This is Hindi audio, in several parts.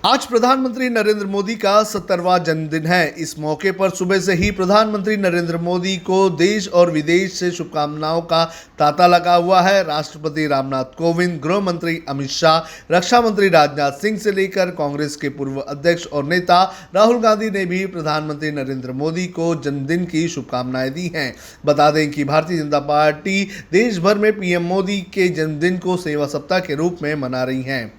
आज प्रधानमंत्री नरेंद्र मोदी का 70वां जन्मदिन है। इस मौके पर सुबह से ही प्रधानमंत्री नरेंद्र मोदी को देश और विदेश से शुभकामनाओं का तांता लगा हुआ है। राष्ट्रपति रामनाथ कोविंद, गृह मंत्री अमित शाह, रक्षा मंत्री राजनाथ सिंह से लेकर कांग्रेस के पूर्व अध्यक्ष और नेता राहुल गांधी ने भी प्रधानमंत्री नरेंद्र मोदी को जन्मदिन की शुभकामनाएं दी हैं। बता दें कि भारतीय जनता पार्टी देश भर में पीएम मोदी के जन्मदिन को सेवा सप्ताह के रूप में मना रही है।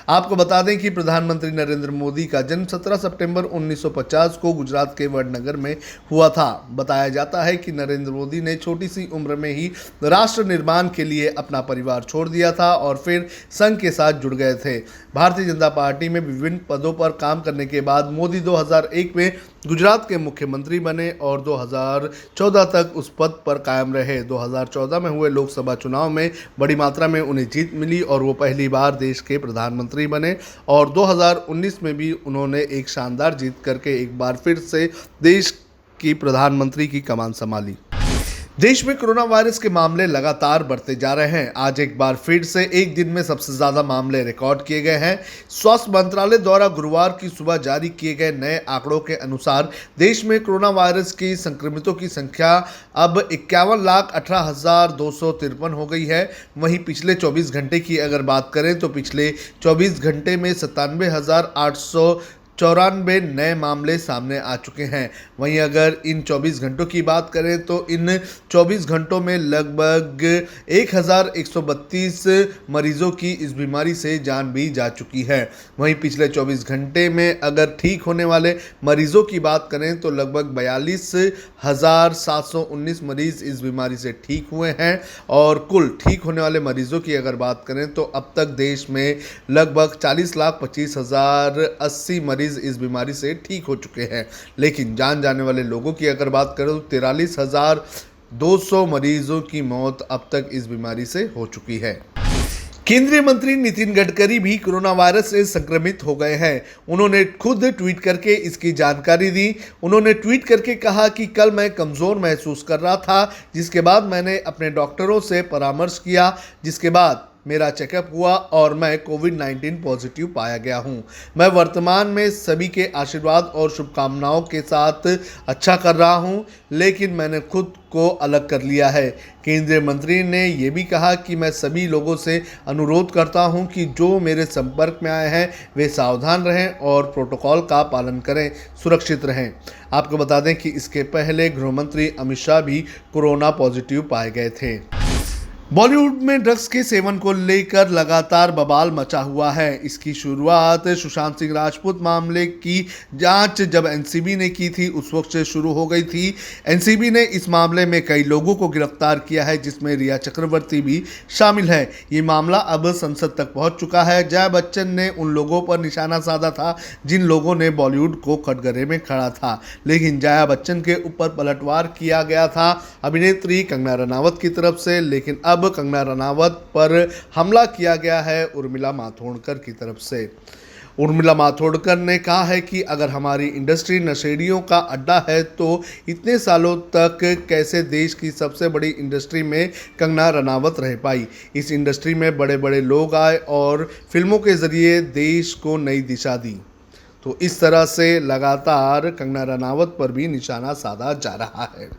आपको बता दें कि प्रधानमंत्री नरेंद्र मोदी का जन्म 17 सितंबर 1950 को गुजरात के वडनगर में हुआ था। बताया जाता है कि नरेंद्र मोदी ने छोटी सी उम्र में ही राष्ट्र निर्माण के लिए अपना परिवार छोड़ दिया था और फिर संघ के साथ जुड़ गए थे। भारतीय जनता पार्टी में विभिन्न पदों पर काम करने के बाद मोदी 2001 में गुजरात के मुख्यमंत्री बने और 2014 तक उस पद पर कायम रहे। 2014 में हुए लोकसभा चुनाव में बड़ी मात्रा में उन्हें जीत मिली और वो पहली बार देश के प्रधानमंत्री बने और 2019 में भी उन्होंने एक शानदार जीत करके एक बार फिर से देश की प्रधानमंत्री की कमान संभाली। देश में कोरोना वायरस के मामले लगातार बढ़ते जा रहे हैं। आज एक बार फिर से एक दिन में सबसे ज्यादा मामले रिकॉर्ड किए गए हैं। स्वास्थ्य मंत्रालय द्वारा गुरुवार की सुबह जारी किए गए नए आंकड़ों के अनुसार देश में कोरोना वायरस की संक्रमितों की संख्या अब 51,18,253 हो गई है। वहीं पिछले 24 घंटे की अगर बात करें तो पिछले 24 घंटे में 97,894 नए मामले सामने आ चुके हैं। वहीं अगर इन 24 घंटों की बात करें तो इन 24 घंटों में लगभग 1,132 मरीजों की इस बीमारी से जान भी जा चुकी है। वहीं पिछले 24 घंटे में अगर ठीक होने वाले मरीजों की बात करें तो लगभग 42,719 मरीज इस बीमारी से ठीक हुए हैं और कुल ठीक होने वाले मरीजों की अगर बात करें तो अब तक देश में लगभग 40,25,080 मरीज इस बीमारी से ठीक हो चुके हैं। लेकिन जान जाने वाले लोगों की अगर बात करें तो 43,200 मरीजों की मौत अब तक इस बीमारी से हो चुकी है। केंद्रीय मंत्री नितिन गडकरी भी कोरोना वायरस से संक्रमित हो गए हैं। उन्होंने खुद ट्वीट करके इसकी जानकारी दी। उन्होंने ट्वीट करके कहा कि कल मैं कमज़ोर महसूस कर रहा था, जिसके बाद मैंने अपने डॉक्टरों से परामर्श किया, जिसके बाद मेरा चेकअप हुआ और मैं कोविड-19 पॉजिटिव पाया गया हूं। मैं वर्तमान में सभी के आशीर्वाद और शुभकामनाओं के साथ अच्छा कर रहा हूं, लेकिन मैंने खुद को अलग कर लिया है। केंद्रीय मंत्री ने यह भी कहा कि मैं सभी लोगों से अनुरोध करता हूं कि जो मेरे संपर्क में आए हैं वे सावधान रहें और प्रोटोकॉल का पालन करें, सुरक्षित रहें। आपको बता दें कि इसके पहले गृह मंत्री अमित शाह भी कोरोना पॉजिटिव पाए गए थे। बॉलीवुड में ड्रग्स के सेवन को लेकर लगातार बवाल मचा हुआ है। इसकी शुरुआत सुशांत सिंह राजपूत मामले की जांच जब एनसीबी ने की थी उस वक्त से शुरू हो गई थी। एनसीबी ने इस मामले में कई लोगों को गिरफ्तार किया है, जिसमें रिया चक्रवर्ती भी शामिल है। ये मामला अब संसद तक पहुंच चुका है। जया बच्चन ने उन लोगों पर निशाना साधा था जिन लोगों ने बॉलीवुड को कटघरे में खड़ा था, लेकिन जया बच्चन के ऊपर पलटवार किया गया था अभिनेत्री कंगना रनावत की तरफ से। लेकिन अब कंगना रनावत पर हमला किया गया है उर्मिला मातोंडकर की तरफ से। उर्मिला मातोंडकर ने कहा है कि अगर हमारी इंडस्ट्री नशेड़ियों का अड्डा है तो इतने सालों तक कैसे देश की सबसे बड़ी इंडस्ट्री में कंगना रनावत रह पाई। इस इंडस्ट्री में बड़े बड़े लोग आए और फिल्मों के जरिए देश को नई दिशा दी। तो इस तरह से लगातार कंगना रनावत पर भी निशाना साधा जा रहा है।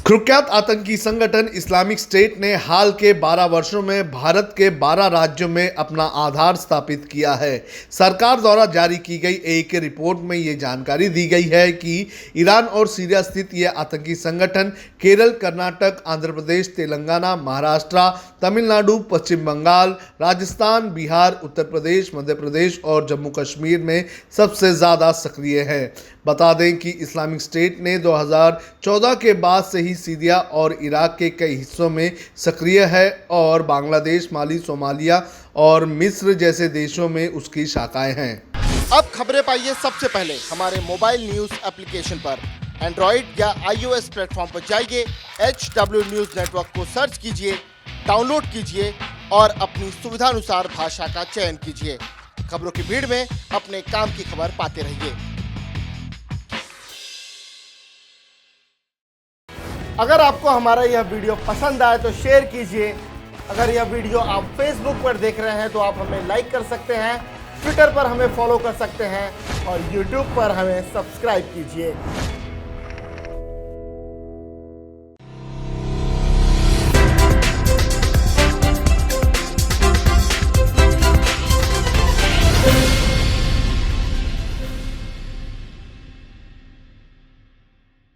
कुख्यात आतंकी संगठन इस्लामिक स्टेट ने हाल के 12 वर्षों में भारत के 12 राज्यों में अपना आधार स्थापित किया है। सरकार द्वारा जारी की गई एक रिपोर्ट में ये जानकारी दी गई है कि ईरान और सीरिया स्थित यह आतंकी संगठन केरल, कर्नाटक, आंध्र प्रदेश, तेलंगाना, महाराष्ट्र, तमिलनाडु, पश्चिम बंगाल, राजस्थान, बिहार, उत्तर प्रदेश, मध्य प्रदेश और जम्मू कश्मीर में सबसे ज़्यादा सक्रिय है। बता दें कि इस्लामिक स्टेट ने 2014 के बाद से ही सीरिया और इराक के कई हिस्सों में सक्रिय है और बांग्लादेश, माली, सोमालिया और मिस्र जैसे देशों में उसकी शाखाएं हैं। अब खबरें पाइए सबसे पहले हमारे मोबाइल न्यूज एप्लीकेशन पर। एंड्रॉइड या iOS प्लेटफॉर्म पर जाइए, HW न्यूज नेटवर्क को सर्च कीजिए, डाउनलोड कीजिए और अपनी सुविधानुसार भाषा का चयन कीजिए। खबरों की भीड़ में अपने काम की खबर पाते रहिए। अगर आपको हमारा यह वीडियो पसंद आए तो शेयर कीजिए। अगर यह वीडियो आप फेसबुक पर देख रहे हैं तो आप हमें लाइक कर सकते हैं ट्विटर पर हमें फॉलो कर सकते हैं और यूट्यूब पर हमें सब्सक्राइब कीजिए।